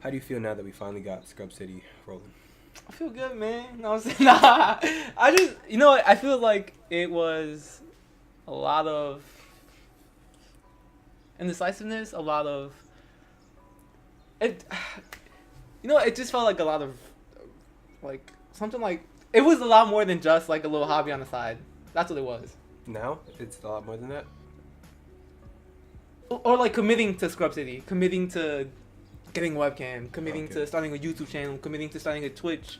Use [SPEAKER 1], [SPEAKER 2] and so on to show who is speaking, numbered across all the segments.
[SPEAKER 1] How do you feel now that we finally got Scrub City rolling?
[SPEAKER 2] I feel good, man. No, I'm saying, nah. I just, what? I feel like it was a lot of indecisiveness, a lot of it. It just felt like a lot of like something like it was a lot more than just like a little hobby on the side. That's what it was.
[SPEAKER 1] Now it's a lot more than that.
[SPEAKER 2] Or like committing to Scrub City, committing to getting a webcam, committing
[SPEAKER 1] Okay.
[SPEAKER 2] to starting a YouTube channel, committing to starting a Twitch.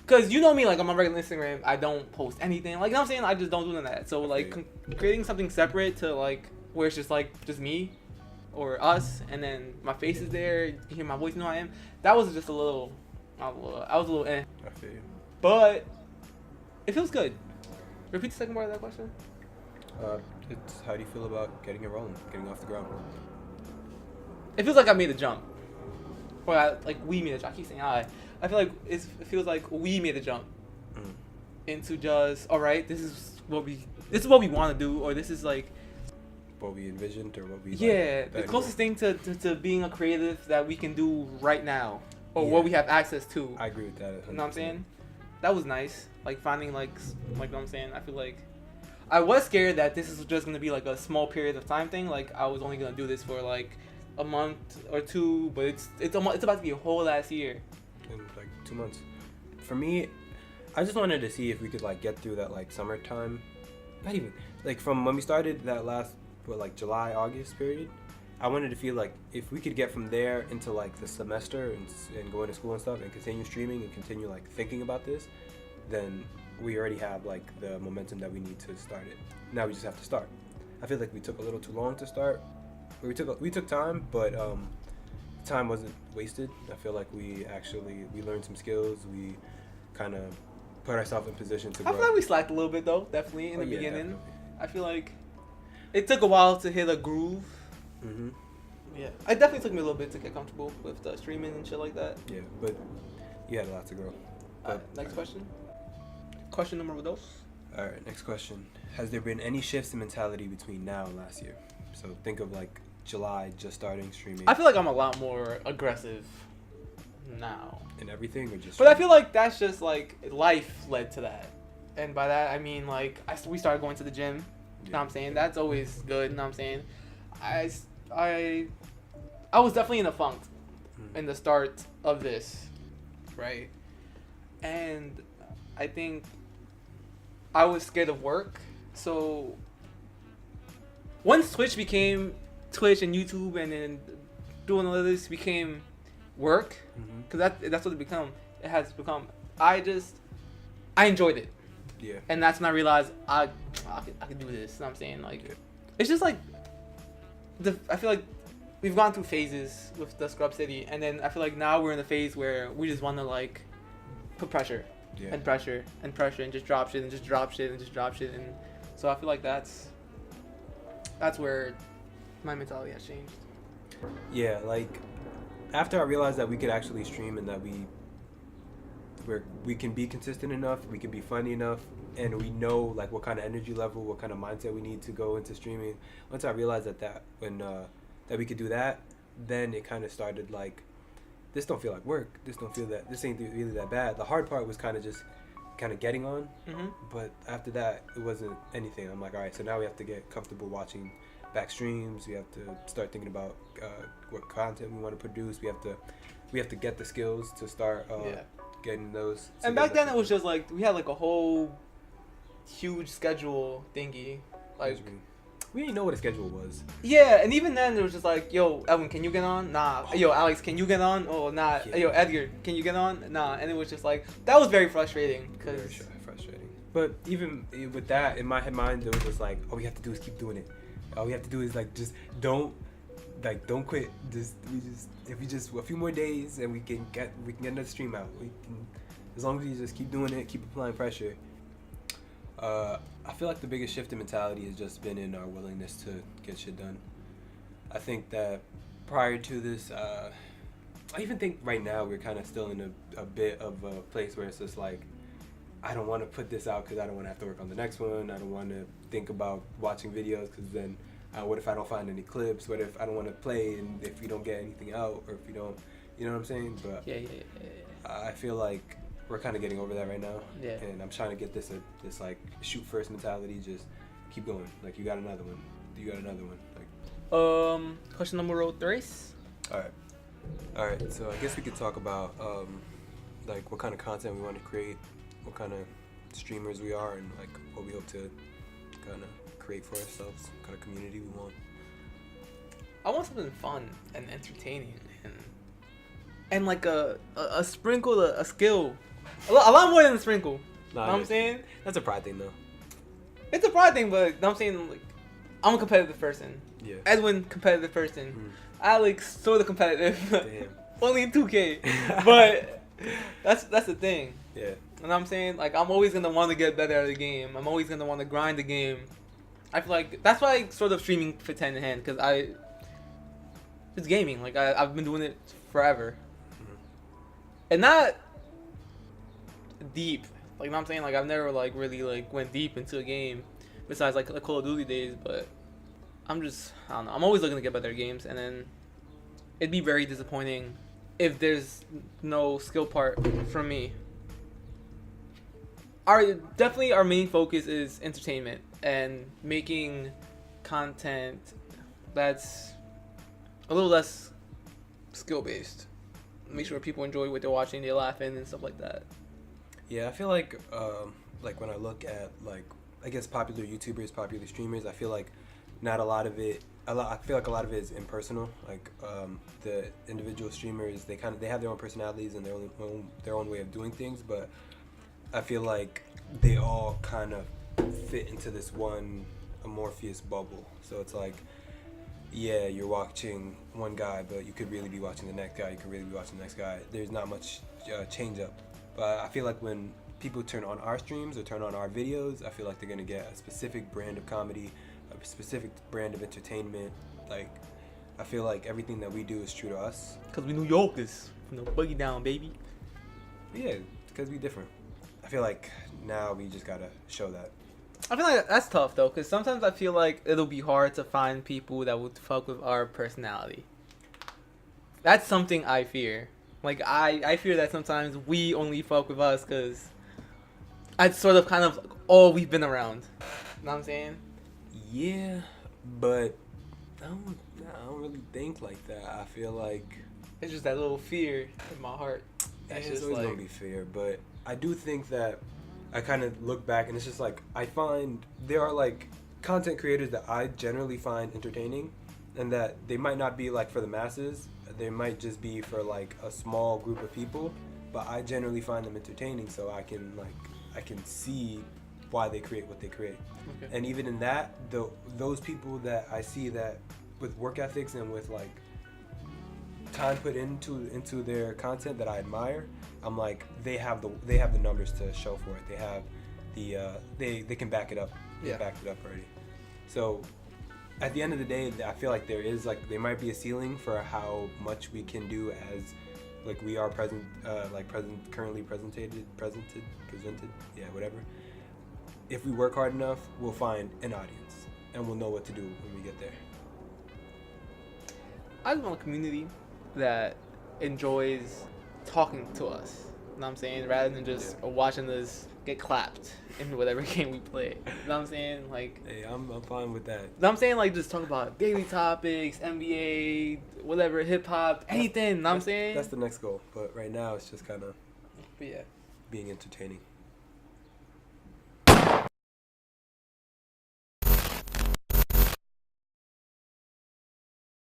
[SPEAKER 2] Cause you know me, like on my regular Instagram, I don't post anything. Like, you know what I'm saying? I just don't do none of that. So like, creating something separate to like where it's just me, or us, and then my face is there. You hear my voice, you know who I am. That was just a little. I was a little eh.
[SPEAKER 1] I feel you.
[SPEAKER 2] But it feels good. Repeat the second part of that question.
[SPEAKER 1] It's how do you feel about getting it rolling, getting off the ground?
[SPEAKER 2] It feels like I made a jump. Or like we made a jump. I keep saying I. I feel like it feels like we made a jump into just alright. This is what we want to do, or this is like
[SPEAKER 1] What we envisioned or what we
[SPEAKER 2] the closest thing to being a creative that we can do right now, or what we have access to.
[SPEAKER 1] I agree with that. 100%.
[SPEAKER 2] You know what I'm saying? That was nice. Like finding like what I'm saying. I feel like I was scared that this is just gonna be like a small period of time thing. Like I was only gonna do this for like a month or two, but it's about to be a whole last year.
[SPEAKER 1] In like 2 months. For me, I just wanted to see if we could like get through that like summertime. Not even like from when we started that last like July August period. I wanted to feel like if we could get from there into like the semester and going to school and stuff and continue streaming and continue like thinking about this, then we already have like the momentum that we need to start it. Now we just have to start. I feel like we took a little too long to start. We took time, but time wasn't wasted. I feel like we learned some skills. We kind of put ourselves in position to grow.
[SPEAKER 2] I feel like we slacked a little bit though, definitely in the beginning.
[SPEAKER 1] Definitely.
[SPEAKER 2] I feel like it took a while to hit a groove.
[SPEAKER 1] Mm-hmm.
[SPEAKER 2] Yeah, it definitely took me a little bit to get comfortable with streaming and shit like that.
[SPEAKER 1] Yeah, but you had a lot to grow.
[SPEAKER 2] Next question. Question number dos.
[SPEAKER 1] All right, next question. Has there been any shifts in mentality between now and last year? So think of like July, just starting streaming.
[SPEAKER 2] I feel like I'm a lot more aggressive now.
[SPEAKER 1] In everything, or just?
[SPEAKER 2] But I feel like that's just like life led to that, and by that I mean like we started going to the gym. You know what I'm saying? That's always good. You know what I'm saying? I was definitely in a funk in the start of this, right? And I think I was scared of work. So once Twitch became Twitch and YouTube, and then doing all of this became work, because that's what it has become. I enjoyed it.
[SPEAKER 1] Yeah.
[SPEAKER 2] And that's when I realized I could do this. You know what I'm saying? Like, it's just like I feel like we've gone through phases with the Scrub City, and then I feel like now we're in the phase where we just want to like put pressure and pressure and pressure and just drop shit and just drop shit and just drop shit, and so I feel like that's where my mentality has changed.
[SPEAKER 1] Yeah, like after I realized that we could actually stream and that we can be consistent enough, we can be funny enough, and we know like what kind of energy level, what kind of mindset we need to go into streaming. Once I realized that we could do that, then it kind of started like, this don't feel like work. This ain't really that bad. The hard part was kind of getting on, but after that it wasn't anything. I'm like, all right, so now we have to get comfortable watching back streams. We have to start thinking about what content we want to produce. We have to get the skills to start getting those.
[SPEAKER 2] And back then it was just like we had like a whole huge schedule thingy. Like
[SPEAKER 1] we didn't know what a schedule was.
[SPEAKER 2] Yeah, and even then it was just like, yo, Evan, can you get on? Nah. Yo, Alex, can you get on? Oh, nah.
[SPEAKER 1] Yeah.
[SPEAKER 2] Yo, Edgar, can you get on? Nah. And it was just like, that was very frustrating.
[SPEAKER 1] Very frustrating. But even with that, in my mind, it was just like, all we have to do is keep doing it. All we have to do is like, just don't quit. If we just a few more days and we can get another stream out. We can, as long as you just keep doing it, keep applying pressure. I feel like the biggest shift in mentality has just been in our willingness to get shit done. I think that prior to this, I even think right now we're kind of still in a bit of a place where it's just like, I don't want to put this out because I don't want to have to work on the next one. I don't want to think about watching videos because then what if I don't find any clips? What if I don't want to play and if we don't get anything out, or if we don't You know what I'm saying? But
[SPEAKER 2] Yeah.
[SPEAKER 1] I feel like we're kind of getting over that right now.
[SPEAKER 2] Yeah.
[SPEAKER 1] And I'm trying to get this like shoot first mentality. Just keep going. Like you got another one. You got another one. Like.
[SPEAKER 2] Question number 3.
[SPEAKER 1] All right. So I guess we could talk about like what kind of content we want to create, what kind of streamers we are, and like what we hope to kind of create for ourselves, what kind of community we want.
[SPEAKER 2] I want something fun and entertaining and like a sprinkle, a skill, a lot more than a sprinkle.
[SPEAKER 1] Nah,
[SPEAKER 2] Know what I'm saying?
[SPEAKER 1] That's a pride thing, though.
[SPEAKER 2] It's a pride thing, but know what I'm saying, like, I'm a competitive person.
[SPEAKER 1] Yeah.
[SPEAKER 2] Edwin, competitive person. Alex, sort of competitive.
[SPEAKER 1] Damn.
[SPEAKER 2] Only in 2K. But that's the thing.
[SPEAKER 1] Yeah.
[SPEAKER 2] You know what I'm saying? Like, I'm always going to want to get better at the game. I'm always going to want to grind the game. I feel like that's why sort of streaming fits hand in hand, because it's gaming. Like, I've been doing it forever. And not deep. Like, you know what I'm saying? Like, I've never, like, really, like, went deep into a game besides, like, the Call of Duty days, but I don't know. I'm always looking to get better at games, and then it'd be very disappointing if there's no skill part from me. Definitely our main focus is entertainment and making content that's a little less skill-based. Make sure people enjoy what they're watching, they're laughing and stuff like that.
[SPEAKER 1] Yeah, I feel like when I look at, like, I guess popular YouTubers, popular streamers, I feel like not a lot of it. I feel like a lot of it is impersonal. Like the individual streamers, they have their own personalities and their own way of doing things. But I feel like they all kind of fit into this one amorphous bubble. So it's like, yeah, you're watching one guy, but you could really be watching the next guy. You could really be watching the next guy. There's not much change up. But I feel like when people turn on our streams or turn on our videos, I feel like they're gonna get a specific brand of comedy, a specific brand of entertainment. Like, I feel like everything that we do is true to us.
[SPEAKER 2] Cause we New Yorkers, from the boogie down, baby.
[SPEAKER 1] Yeah, because we different. I feel like now we just gotta show that.
[SPEAKER 2] I feel like that's tough though, cause sometimes I feel like it'll be hard to find people that would fuck with our personality. That's something I fear. Like I fear that sometimes we only fuck with us, cause that's sort of kind of all we've been around. You know what I'm saying?
[SPEAKER 1] Yeah, but I don't really think like that. I feel like
[SPEAKER 2] it's just that little fear in my heart. That's
[SPEAKER 1] it's
[SPEAKER 2] just
[SPEAKER 1] always
[SPEAKER 2] like
[SPEAKER 1] gonna be fear, but I do think that I kind of look back and it's just like I find there are like content creators that I generally find entertaining, and that they might not be like for the masses. They might just be for like a small group of people, but I generally find them entertaining, so I can see why they create what they create.
[SPEAKER 2] Okay.
[SPEAKER 1] And even in that, those people that I see that with work ethics and with like time put into their content that I admire, I'm like, they have the numbers to show for it. They have they can back it up. They backed it up already. So at the end of the day, I feel like there might be a ceiling for how much we can do as like we are currently presented, yeah, whatever. If we work hard enough, we'll find an audience and we'll know what to do when we get there.
[SPEAKER 2] I just want a community that enjoys talking to us. You know what I'm saying? Rather than just watching us get clapped in whatever game we play. You know what I'm saying? Like,
[SPEAKER 1] hey, I'm fine with that.
[SPEAKER 2] You know what I'm saying? Like, just talk about daily topics, NBA, whatever, hip hop, anything. You know what I'm saying?
[SPEAKER 1] That's the next goal. But right now, it's just kind of
[SPEAKER 2] yeah,
[SPEAKER 1] being entertaining.